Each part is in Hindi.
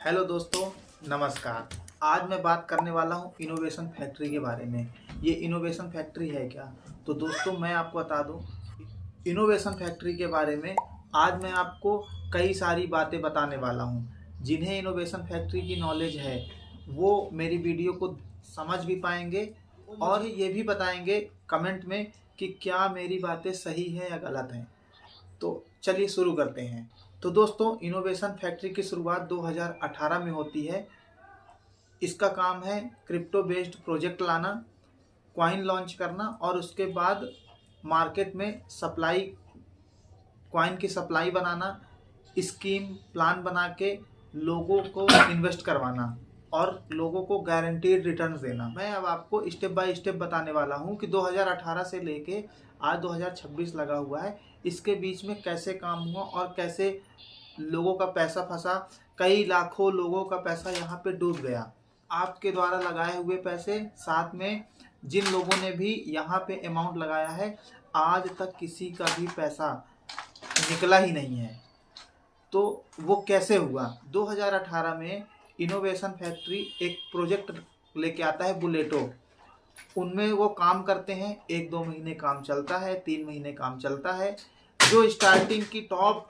हेलो दोस्तों, नमस्कार। आज मैं बात करने वाला हूँ इनोवेशन फैक्ट्री के बारे में। ये इनोवेशन फैक्ट्री है क्या? तो दोस्तों मैं आपको बता दूँ, इनोवेशन फैक्ट्री के बारे में आज मैं आपको कई सारी बातें बताने वाला हूँ। जिन्हें इनोवेशन फैक्ट्री की नॉलेज है वो मेरी वीडियो को समझ भी पाएंगे और ये भी बताएंगे कमेंट में कि क्या मेरी बातें सही है या गलत हैं। तो चलिए शुरू करते हैं। तो दोस्तों, इनोवेशन फैक्ट्री की शुरुआत 2018 में होती है। इसका काम है क्रिप्टो बेस्ड प्रोजेक्ट लाना, कॉइन लॉन्च करना और उसके बाद मार्केट में सप्लाई, कॉइन की सप्लाई बनाना, स्कीम प्लान बना के लोगों को इन्वेस्ट करवाना और लोगों को गारंटीड रिटर्न्स देना। मैं अब आपको स्टेप बाय स्टेप बताने वाला हूँ कि 2018 से लेके आज 2026 लगा हुआ है, इसके बीच में कैसे काम हुआ और कैसे लोगों का पैसा फंसा। कई लाखों लोगों का पैसा यहाँ पे डूब गया। आपके द्वारा लगाए हुए पैसे, साथ में जिन लोगों ने भी यहाँ पे अमाउंट लगाया है, आज तक किसी का भी पैसा निकला ही नहीं है। तो वो कैसे हुआ? 2018 में इनोवेशन फैक्ट्री एक प्रोजेक्ट लेके आता है, बुलेटो। उनमें वो काम करते हैं, 1-2 महीने काम चलता है, 3 महीने काम चलता है। जो स्टार्टिंग की टॉप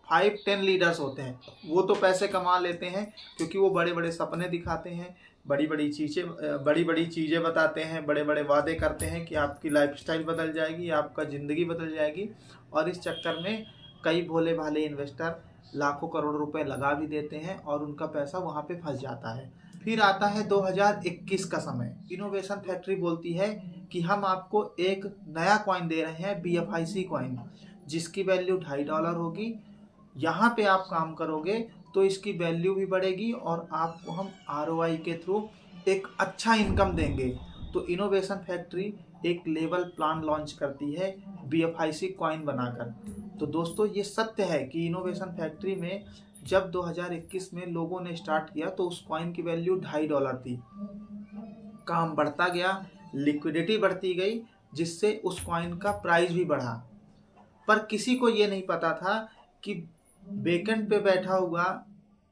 5-10 लीडर्स होते हैं वो तो पैसे कमा लेते हैं, क्योंकि वो बड़े बड़े सपने दिखाते हैं, बड़ी बड़ी चीज़ें बताते हैं, बड़े बड़े वादे करते हैं कि आपकी लाइफस्टाइल बदल जाएगी, आपका ज़िंदगी बदल जाएगी। और इस चक्कर में कई भोले भाले इन्वेस्टर लाखों करोड़ रुपए लगा भी देते हैं और उनका पैसा वहाँ पे फंस जाता है। फिर आता है 2021 का समय। इनोवेशन फैक्ट्री बोलती है कि हम आपको एक नया कॉइन दे रहे हैं, BFIC कॉइन, जिसकी वैल्यू $2.5 होगी। यहाँ पे आप काम करोगे तो इसकी वैल्यू भी बढ़ेगी और आपको हम ROI के थ्रू एक अच्छा इनकम देंगे। तो इनोवेशन फैक्ट्री एक लेवल प्लान लॉन्च करती है BFIC कॉइन बनाकर। तो दोस्तों ये सत्य है कि इनोवेशन फैक्ट्री में जब 2021 में लोगों ने स्टार्ट किया तो उस कॉइन की वैल्यू $2.5 थी। काम बढ़ता गया, लिक्विडिटी बढ़ती गई, जिससे उस कॉइन का प्राइस भी बढ़ा। पर किसी को ये नहीं पता था कि बैकएंड पे बैठा हुआ,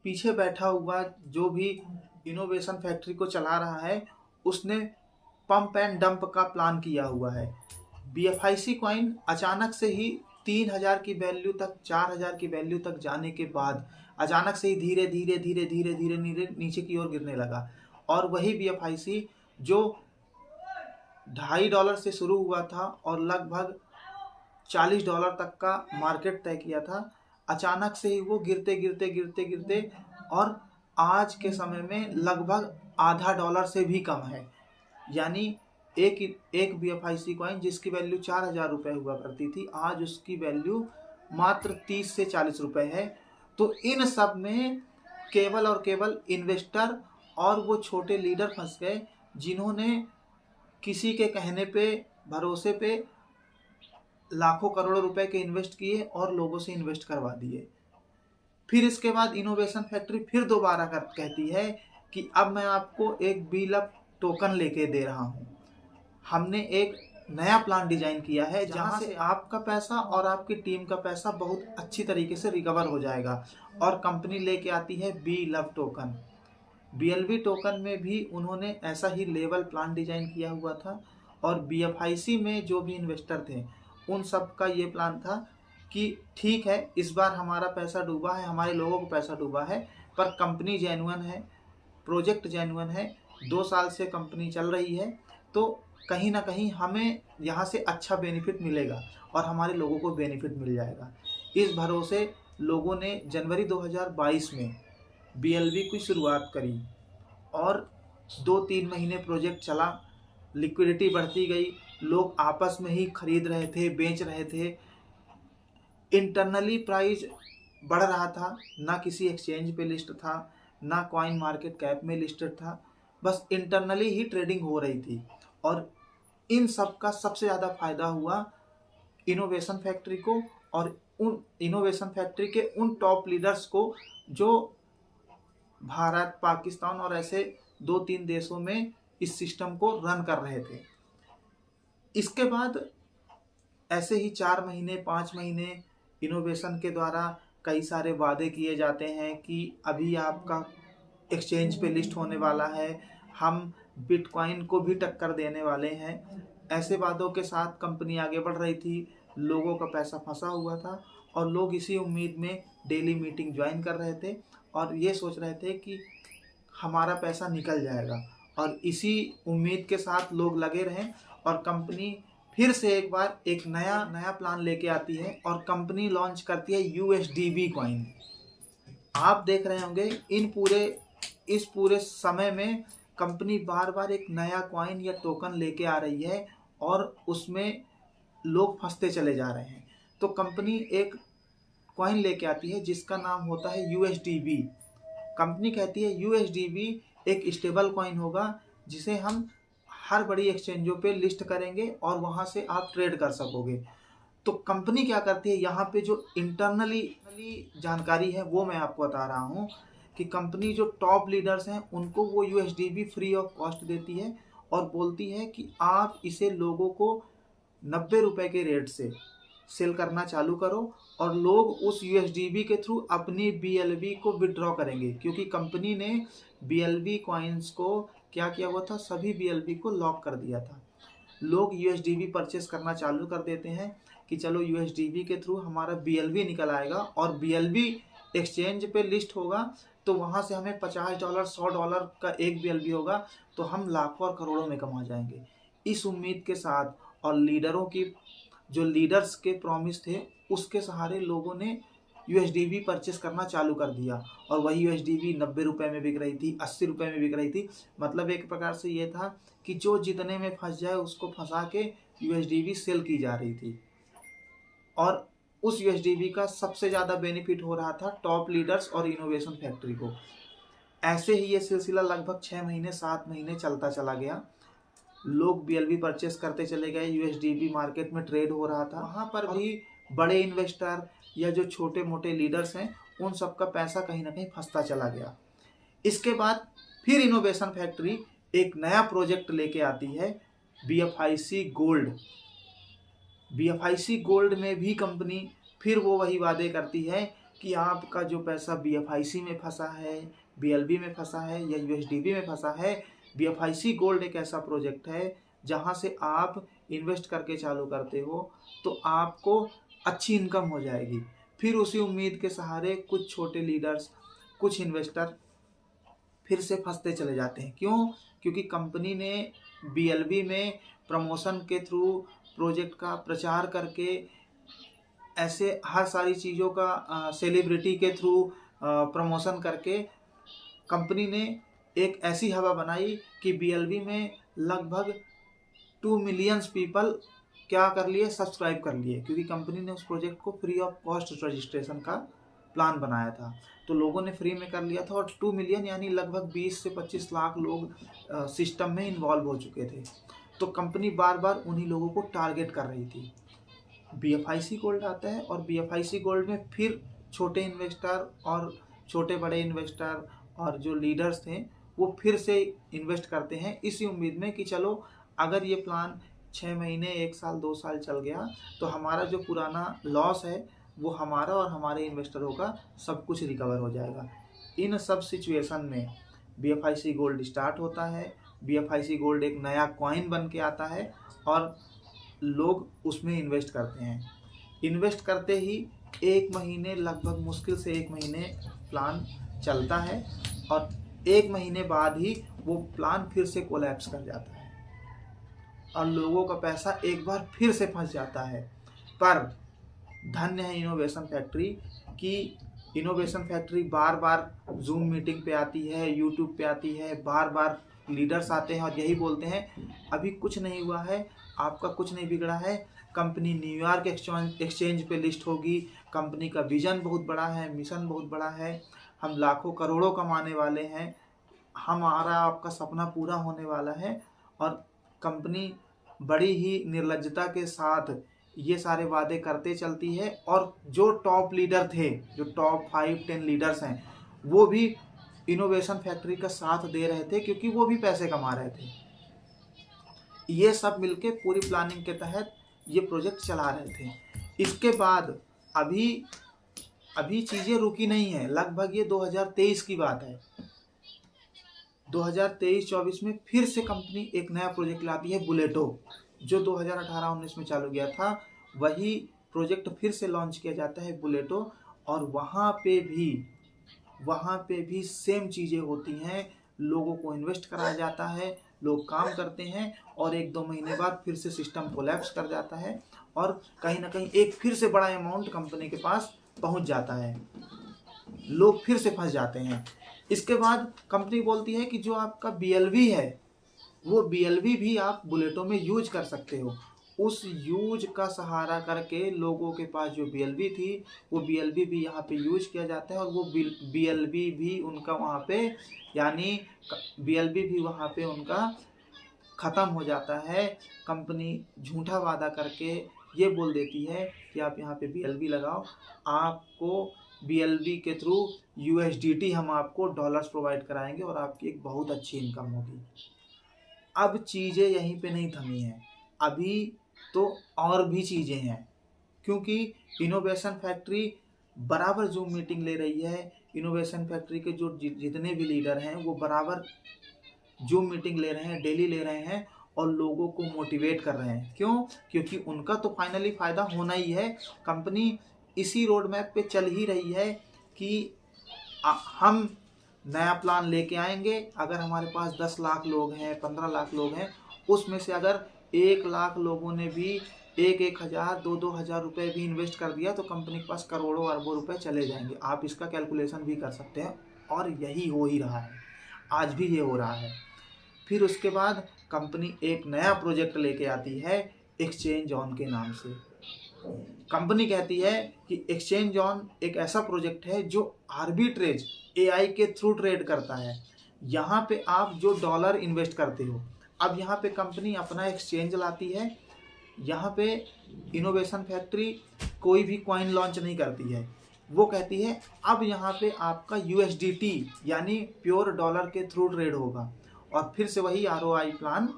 पीछे बैठा हुआ जो भी इनोवेशन फैक्ट्री को चला रहा है, उसने पंप एंड डंप का प्लान किया हुआ है। BFIC कॉइन अचानक से ही 3,000 की वैल्यू तक, 4,000 की वैल्यू तक जाने के बाद अचानक से ही धीरे धीरे धीरे धीरे धीरे धीरे नीचे की ओर गिरने लगा। और वही BFIC जो $2.5 से शुरू हुआ था और लगभग $40 तक का मार्केट तय किया था, अचानक से ही वो गिरते गिरते गिरते गिरते और आज के समय में लगभग आधा डॉलर से भी कम है। यानी एक BFIC कॉइन जिसकी वैल्यू 4,000 रुपये हुआ करती थी, आज उसकी वैल्यू मात्र 30 से 40 रुपये है। तो इन सब में केवल और केवल इन्वेस्टर और वो छोटे लीडर फंस गए, जिन्होंने किसी के कहने पे, भरोसे पे लाखों करोड़ों रुपए के इन्वेस्ट किए और लोगों से इन्वेस्ट करवा दिए। फिर इसके बाद इनोवेशन फैक्ट्री फिर दोबारा कहती है कि अब मैं आपको एक BLUP टोकन लेके दे रहा हूँ। हमने एक नया प्लान डिजाइन किया है जहाँ से आपका पैसा और आपकी टीम का पैसा बहुत अच्छी तरीके से रिकवर हो जाएगा। और कंपनी लेके आती है BLUP टोकन। BLV टोकन में भी उन्होंने ऐसा ही लेवल प्लान डिजाइन किया हुआ था। और BFIC में जो भी इन्वेस्टर थे उन सब का ये प्लान था कि ठीक है, इस बार हमारा पैसा डूबा है, हमारे लोगों को पैसा डूबा है, पर कंपनी जेन्युइन है, प्रोजेक्ट जेन्युइन है, 2 साल से कंपनी चल रही है, तो कहीं ना कहीं हमें यहाँ से अच्छा बेनिफिट मिलेगा और हमारे लोगों को बेनिफिट मिल जाएगा। इस भरोसे लोगों ने जनवरी 2022 में BLV की शुरुआत करी और 2-3 महीने प्रोजेक्ट चला। लिक्विडिटी बढ़ती गई, लोग आपस में ही खरीद रहे थे, बेच रहे थे। इंटरनली प्राइस बढ़ रहा था, ना किसी एक्सचेंज पे लिस्ट था, ना कॉइन मार्केट कैप में लिस्टेड था, बस इंटरनली ही ट्रेडिंग हो रही थी। और इन सब का सबसे ज़्यादा फायदा हुआ इनोवेशन फैक्ट्री को और उन इनोवेशन फैक्ट्री के उन टॉप लीडर्स को जो भारत, पाकिस्तान और ऐसे 2-3 देशों में इस सिस्टम को रन कर रहे थे। इसके बाद ऐसे ही 4 महीने 5 महीने इनोवेशन के द्वारा कई सारे वादे किए जाते हैं कि अभी आपका एक्सचेंज पे लिस्ट होने वाला है, हम बिटकॉइन को भी टक्कर देने वाले हैं। ऐसे वादों के साथ कंपनी आगे बढ़ रही थी, लोगों का पैसा फंसा हुआ था और लोग इसी उम्मीद में डेली मीटिंग ज्वाइन कर रहे थे और ये सोच रहे थे कि हमारा पैसा निकल जाएगा, और इसी उम्मीद के साथ लोग लगे रहें। और कंपनी फिर से एक बार एक नया नया प्लान लेके आती है और कंपनी लॉन्च करती है USDB कॉइन। आप देख रहे होंगे इस पूरे समय में कंपनी बार बार एक नया कॉइन या टोकन लेके आ रही है और उसमें लोग फंसते चले जा रहे हैं। तो कंपनी एक कॉइन लेके आती है जिसका नाम होता है USDB। कंपनी कहती है USDB एक स्टेबल कॉइन होगा जिसे हम हर बड़ी एक्सचेंजों पे लिस्ट करेंगे और वहां से आप ट्रेड कर सकोगे। तो कंपनी क्या करती है, यहाँ पे जो इंटरनली जानकारी है वो मैं आपको बता रहा हूँ कि कंपनी जो टॉप लीडर्स हैं उनको वो USDB फ्री ऑफ कॉस्ट देती है और बोलती है कि आप इसे लोगों को 90 रुपए के रेट से सेल करना चालू करो और लोग उस USDB के थ्रू अपनी BLB को विड्रॉ करेंगे, क्योंकि कंपनी ने BLB कॉइन्स को क्या किया हुआ था, सभी BLB को लॉक कर दिया था। लोग USDB परचेस करना चालू कर देते हैं कि चलो USDB के थ्रू हमारा BLB निकल आएगा और BLB एक्सचेंज पे लिस्ट होगा तो वहाँ से हमें $50 $100 का एक BLB होगा तो हम लाखों और करोड़ों में कमा जाएंगे। इस उम्मीद के साथ और लीडर्स के प्रॉमिस थे उसके सहारे लोगों ने USDB परचेस करना चालू कर दिया और वही USDB 90 रुपए में बिक रही थी, 80 रुपए में बिक रही थी। मतलब एक प्रकार से ये था कि जो जितने में फंस जाए उसको फंसा के USDB सेल की जा रही थी और उस USDB का सबसे ज़्यादा बेनिफिट हो रहा था टॉप लीडर्स और इनोवेशन फैक्ट्री को। ऐसे ही ये सिलसिला लगभग 6 महीने 7 महीने चलता चला गया। लोग BLB परचेस करते चले गए, USDB मार्केट में ट्रेड हो रहा था। वहाँ पर भी बड़े इन्वेस्टर या जो छोटे मोटे लीडर्स हैं उन सबका पैसा कहीं ना कहीं फंसता चला गया। इसके बाद फिर इनोवेशन फैक्ट्री एक नया प्रोजेक्ट लेके आती है, BFIC गोल्ड। BFIC गोल्ड में भी कंपनी फिर वो वही वादे करती है कि आपका जो पैसा BFIC में फंसा है, BLB में फंसा है या USDB में फंसा है, BFIC गोल्ड एक ऐसा प्रोजेक्ट है जहां से आप इन्वेस्ट करके चालू करते हो तो आपको अच्छी इनकम हो जाएगी। फिर उसी उम्मीद के सहारे कुछ छोटे लीडर्स, कुछ इन्वेस्टर फिर से फंसते चले जाते हैं। क्यों? क्योंकि कंपनी ने BLB में प्रमोशन के थ्रू प्रोजेक्ट का प्रचार करके ऐसे हर सारी चीज़ों का सेलिब्रिटी के थ्रू प्रमोशन करके कंपनी ने एक ऐसी हवा बनाई कि BLB में लगभग 2 मिलियन पीपल क्या कर लिए, सब्सक्राइब कर लिए, क्योंकि कंपनी ने उस प्रोजेक्ट को फ्री ऑफ कॉस्ट रजिस्ट्रेशन का प्लान बनाया था। तो लोगों ने फ्री में कर लिया था और 2 मिलियन यानी लगभग 20 से 25 लाख लोग सिस्टम में इन्वॉल्व हो चुके थे। तो कंपनी बार बार उन्हीं लोगों को टारगेट कर रही थी। BFIC गोल्ड आता है और BFIC गोल्ड में फिर छोटे इन्वेस्टर और छोटे बड़े इन्वेस्टर और जो लीडर्स थे वो फिर से इन्वेस्ट करते हैं इसी उम्मीद में कि चलो अगर ये प्लान 6 महीने 1 साल 2 साल चल गया तो हमारा जो पुराना लॉस है वो हमारा और हमारे इन्वेस्टरों का सब कुछ रिकवर हो जाएगा। इन सब सिचुएशन में BFIC गोल्ड स्टार्ट होता है। BFIC गोल्ड एक नया कॉइन बन के आता है और लोग उसमें इन्वेस्ट करते हैं। इन्वेस्ट करते ही 1 महीने, लगभग मुश्किल से 1 महीने प्लान चलता है और 1 महीने बाद ही वो प्लान फिर से कोलैप्स कर जाता है और लोगों का पैसा एक बार फिर से फंस जाता है। पर धन्य है इनोवेशन फैक्ट्री कि इनोवेशन फैक्ट्री बार बार जूम मीटिंग पे आती है, यूट्यूब पे आती है, बार बार लीडर्स आते हैं और यही बोलते हैं अभी कुछ नहीं हुआ है, आपका कुछ नहीं बिगड़ा है, कंपनी न्यूयॉर्क एक्सचेंज पे लिस्ट होगी, कंपनी का विजन बहुत बड़ा है, मिशन बहुत बड़ा है, हम लाखों करोड़ों कमाने वाले हैं, हमारा आपका सपना पूरा होने वाला है। और कंपनी बड़ी ही निर्लज्जता के साथ ये सारे वादे करते चलती है और जो टॉप लीडर थे, जो टॉप 5-10 लीडर्स हैं, वो भी इनोवेशन फैक्ट्री का साथ दे रहे थे क्योंकि वो भी पैसे कमा रहे थे। ये सब मिलके पूरी प्लानिंग के तहत ये प्रोजेक्ट चला रहे थे। इसके बाद अभी अभी चीज़ें रुकी नहीं है, लगभग ये 2023 की बात है। 2023-24 में फिर से कंपनी एक नया प्रोजेक्ट लाती है, बुलेटो, जो 2018-19 में चालू किया था, वही प्रोजेक्ट फिर से लॉन्च किया जाता है, बुलेटो। और वहाँ पे भी सेम चीज़ें होती हैं, लोगों को इन्वेस्ट कराया जाता है, लोग काम करते हैं और 1-2 महीने बाद फिर से सिस्टम कोलैप्स कर जाता है और कहीं ना कहीं एक फिर से बड़ा अमाउंट कंपनी के पास पहुंच जाता है, लोग फिर से फंस जाते हैं। इसके बाद कंपनी बोलती है कि जो आपका BLV है, वो BLV भी आप बुलेटों में यूज कर सकते हो। उस यूज का सहारा करके लोगों के पास जो BLV थी, वो BLV भी यहाँ पे यूज किया जाता है और वो BLV भी उनका वहाँ पे, यानी BLV भी वहाँ पे उनका ख़त्म हो जाता है। कंपनी झूठा वादा करके ये बोल देती है कि आप यहाँ पे BLV लगाओ, आपको BLV के थ्रू USDT हम आपको डॉलर्स प्रोवाइड कराएंगे और आपकी एक बहुत अच्छी इनकम होगी। अब चीज़ें यहीं पे नहीं थमी हैं, अभी तो और भी चीज़ें हैं, क्योंकि इनोवेशन फैक्ट्री बराबर जूम मीटिंग ले रही है। इनोवेशन फैक्ट्री के जो जितने भी लीडर हैं वो बराबर जूम मीटिंग ले रहे हैं, डेली ले रहे हैं और लोगों को मोटिवेट कर रहे हैं। क्यों? क्योंकि उनका तो फाइनली फ़ायदा होना ही है। कंपनी इसी रोड मैप पे चल ही रही है कि हम नया प्लान लेके आएंगे। अगर हमारे पास 10 लाख लोग हैं, 15 लाख लोग हैं, उसमें से अगर 1 लाख लोगों ने भी 1-1 हज़ार, 2-2 हज़ार रुपये भी इन्वेस्ट कर दिया तो कंपनी के पास करोड़ों अरबों रुपए चले जाएंगे। आप इसका कैलकुलेशन भी कर सकते हैं और यही हो ही रहा है, आज भी ये हो रहा है। फिर उसके बाद कंपनी एक नया प्रोजेक्ट लेके आती है एक्सचेंज ऑन के नाम से। कंपनी कहती है कि एक्सचेंज ऑन एक ऐसा प्रोजेक्ट है जो आर्बिट्रेज AI के थ्रू ट्रेड करता है। यहाँ पे आप जो डॉलर इन्वेस्ट करते हो, अब यहाँ पे कंपनी अपना एक्सचेंज लाती है। यहाँ पे इनोवेशन फैक्ट्री कोई भी कॉइन लॉन्च नहीं करती है, वो कहती है अब यहाँ पे आपका USDT यानी प्योर डॉलर के थ्रू ट्रेड होगा और फिर से वही ROI प्लान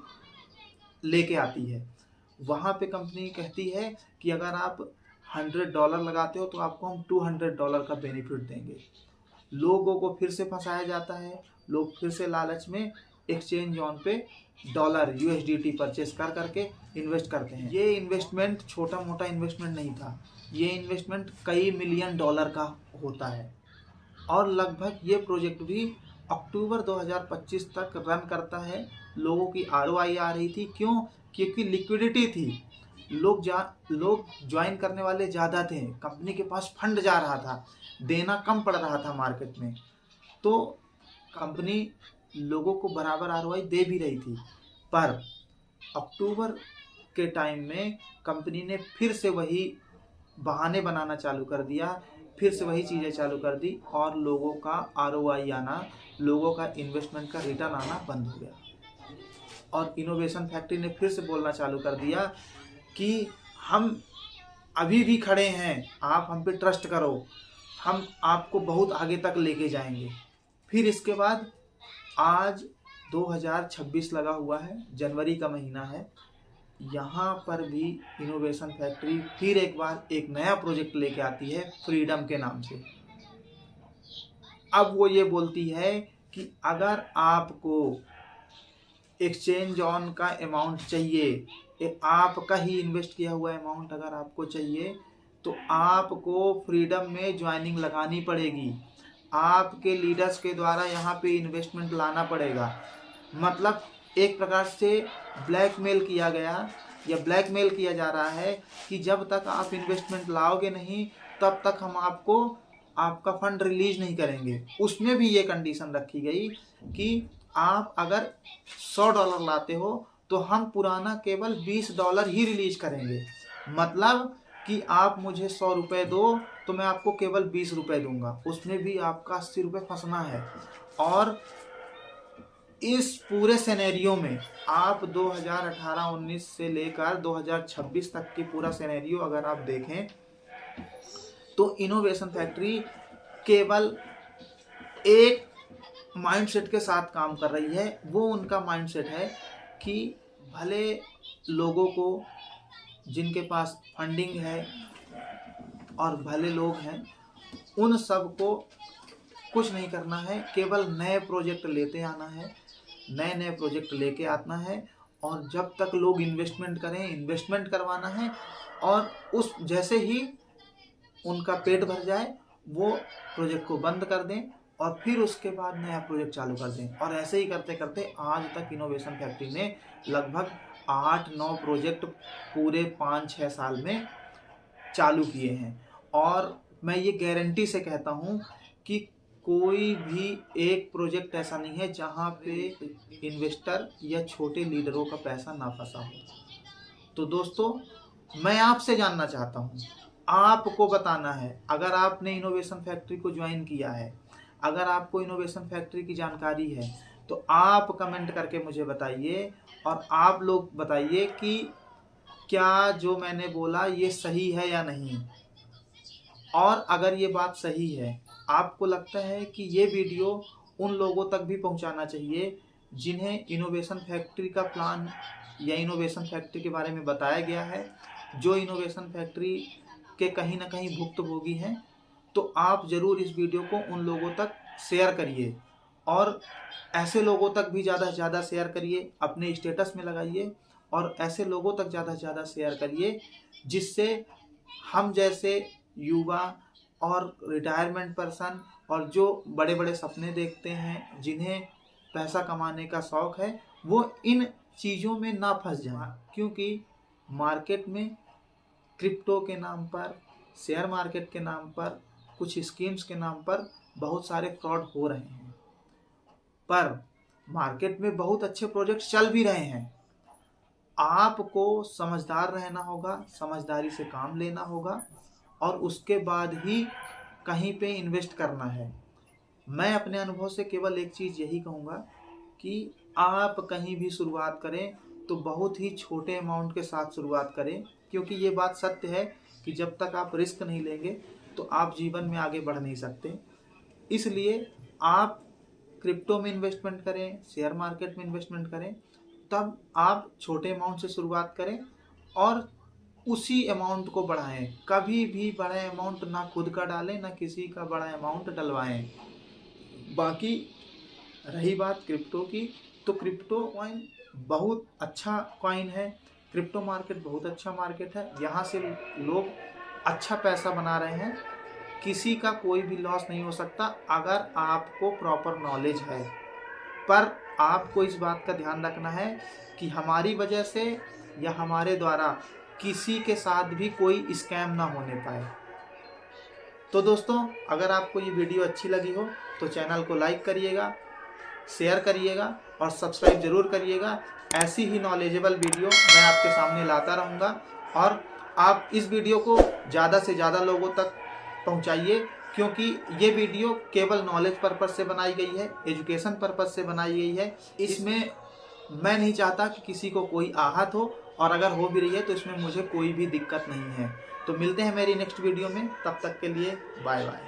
लेके आती है। वहाँ पे कंपनी कहती है कि अगर आप $100 लगाते हो तो आपको हम $200 का बेनिफिट देंगे। लोगों को फिर से फंसाया जाता है, लोग फिर से लालच में एक्सचेंज ऑन पे डॉलर USDT परचेस कर करके इन्वेस्ट करते हैं। ये इन्वेस्टमेंट छोटा मोटा इन्वेस्टमेंट नहीं था, ये इन्वेस्टमेंट कई मिलियन डॉलर का होता है और लगभग ये प्रोजेक्ट भी अक्टूबर 2025 तक रन करता है। लोगों की ROI आ रही थी, क्यों? क्योंकि लिक्विडिटी थी, लोग ज्वाइन करने वाले ज़्यादा थे, कंपनी के पास फंड जा रहा था, देना कम पड़ रहा था मार्केट में, तो कंपनी लोगों को बराबर ROI दे भी रही थी। पर अक्टूबर के टाइम में कंपनी ने फिर से वही बहाने बनाना चालू कर दिया, फिर से वही चीज़ें चालू कर दी और लोगों का ROI आना, लोगों का इन्वेस्टमेंट का रिटर्न आना बंद हो गया। और इनोवेशन फैक्ट्री ने फिर से बोलना चालू कर दिया कि हम अभी भी खड़े हैं, आप हम पे ट्रस्ट करो, हम आपको बहुत आगे तक लेके जाएंगे। फिर इसके बाद आज 2026 लगा हुआ है, जनवरी का महीना है, यहाँ पर भी इनोवेशन फैक्ट्री फिर एक बार एक नया प्रोजेक्ट लेके आती है फ्रीडम के नाम से। अब वो ये बोलती है कि अगर आपको एक्सचेंज ऑन का अमाउंट चाहिए, आपका ही इन्वेस्ट किया हुआ अमाउंट अगर आपको चाहिए तो आपको फ्रीडम में ज्वाइनिंग लगानी पड़ेगी, आपके लीडर्स के द्वारा यहाँ पे इन्वेस्टमेंट लाना पड़ेगा। मतलब एक प्रकार से ब्लैकमेल किया गया या ब्लैकमेल किया जा रहा है कि जब तक आप इन्वेस्टमेंट लाओगे नहीं तब तक हम आपको आपका फंड रिलीज नहीं करेंगे। उसमें भी ये कंडीशन रखी गई कि आप अगर $100 लाते हो तो हम पुराना केवल $20 ही रिलीज करेंगे। मतलब कि आप मुझे 100 रुपये दो तो मैं आपको केवल 20 रुपये दूंगा, उसमें भी आपका 80 रुपये फंसना है। और इस पूरे सिनेरियो में आप 2018-19 से लेकर 2026 तक की पूरा सिनेरियो अगर आप देखें तो इनोवेशन फैक्ट्री केवल एक माइंडसेट के साथ काम कर रही है। वो उनका माइंडसेट है कि भले लोगों को जिनके पास फंडिंग है और भले लोग हैं उन सब को कुछ नहीं करना है, केवल नए प्रोजेक्ट लेते आना है, नए नए प्रोजेक्ट लेके आना है। और जब तक लोग इन्वेस्टमेंट करें, इन्वेस्टमेंट करवाना है। और उस जैसे ही उनका पेट भर जाए वो प्रोजेक्ट को बंद कर दें और फिर उसके बाद नया प्रोजेक्ट चालू कर दें। और ऐसे ही करते करते आज तक इनोवेशन फैक्ट्री ने लगभग 8-9 प्रोजेक्ट पूरे 5-6 साल में चालू किए हैं। और मैं ये गारंटी से कहता हूँ कि कोई भी एक प्रोजेक्ट ऐसा नहीं है जहाँ पे इन्वेस्टर या छोटे लीडरों का पैसा ना फंसा हो। तो दोस्तों, मैं आपसे जानना चाहता हूँ, आपको बताना है, अगर आपने इनोवेशन फैक्ट्री को ज्वाइन किया है, अगर आपको इनोवेशन फैक्ट्री की जानकारी है, तो आप कमेंट करके मुझे बताइए। और आप लोग बताइए कि क्या जो मैंने बोला ये सही है या नहीं। और अगर ये बात सही है, आपको लगता है कि ये वीडियो उन लोगों तक भी पहुंचाना चाहिए जिन्हें इनोवेशन फैक्ट्री का प्लान या इनोवेशन फैक्ट्री के बारे में बताया गया है, जो इनोवेशन फैक्ट्री के कहीं ना कहीं भुक्तभोगी हैं, तो आप ज़रूर इस वीडियो को उन लोगों तक शेयर करिए। और ऐसे लोगों तक भी ज़्यादा से ज़्यादा शेयर करिए, अपने स्टेटस में लगाइए और ऐसे लोगों तक ज़्यादा से ज़्यादा शेयर करिए जिससे हम जैसे युवा और रिटायरमेंट पर्सन और जो बड़े बड़े सपने देखते हैं, जिन्हें पैसा कमाने का शौक़ है, वो इन चीज़ों में ना फंस जाए। क्योंकि मार्केट में क्रिप्टो के नाम पर, शेयर मार्केट के नाम पर, कुछ स्कीम्स के नाम पर बहुत सारे फ्रॉड हो रहे हैं। पर मार्केट में बहुत अच्छे प्रोजेक्ट चल भी रहे हैं। आपको समझदार रहना होगा, समझदारी से काम लेना होगा और उसके बाद ही कहीं पे इन्वेस्ट करना है। मैं अपने अनुभव से केवल एक चीज़ यही कहूँगा कि आप कहीं भी शुरुआत करें तो बहुत ही छोटे अमाउंट के साथ शुरुआत करें। क्योंकि ये बात सत्य है कि जब तक आप रिस्क नहीं लेंगे तो आप जीवन में आगे बढ़ नहीं सकते। इसलिए आप क्रिप्टो में इन्वेस्टमेंट करें, शेयर मार्केट में इन्वेस्टमेंट करें, तब आप छोटे अमाउंट से शुरुआत करें और उसी अमाउंट को बढ़ाएं। कभी भी बड़ा अमाउंट ना खुद का डालें, ना किसी का बड़ा अमाउंट डलवाएं। बाकी रही बात क्रिप्टो की, तो क्रिप्टो कॉइन बहुत अच्छा कॉइन है। क्रिप्टो मार्केट बहुत अच्छा मार्केट है, यहाँ से लोग अच्छा पैसा बना रहे हैं। किसी का कोई भी लॉस नहीं हो सकता अगर आपको प्रॉपर नॉलेज है। पर आपको इस बात का ध्यान रखना है कि हमारी वजह से या हमारे द्वारा किसी के साथ भी कोई स्कैम ना होने पाए। तो दोस्तों, अगर आपको ये वीडियो अच्छी लगी हो तो चैनल को लाइक करिएगा, शेयर करिएगा और सब्सक्राइब जरूर करिएगा। ऐसी ही नॉलेजेबल वीडियो मैं आपके सामने लाता रहूँगा। और आप इस वीडियो को ज़्यादा से ज़्यादा लोगों तक पहुँचाइए, क्योंकि ये वीडियो केवल नॉलेज पर्पज़ से बनाई गई है, एजुकेशन पर्पज़ से बनाई गई है। इसमें मैं नहीं चाहता कि किसी को कोई आहत हो, और अगर हो भी रही है तो इसमें मुझे कोई भी दिक्कत नहीं है। तो मिलते हैं मेरी नेक्स्ट वीडियो में, तब तक के लिए बाय बाय।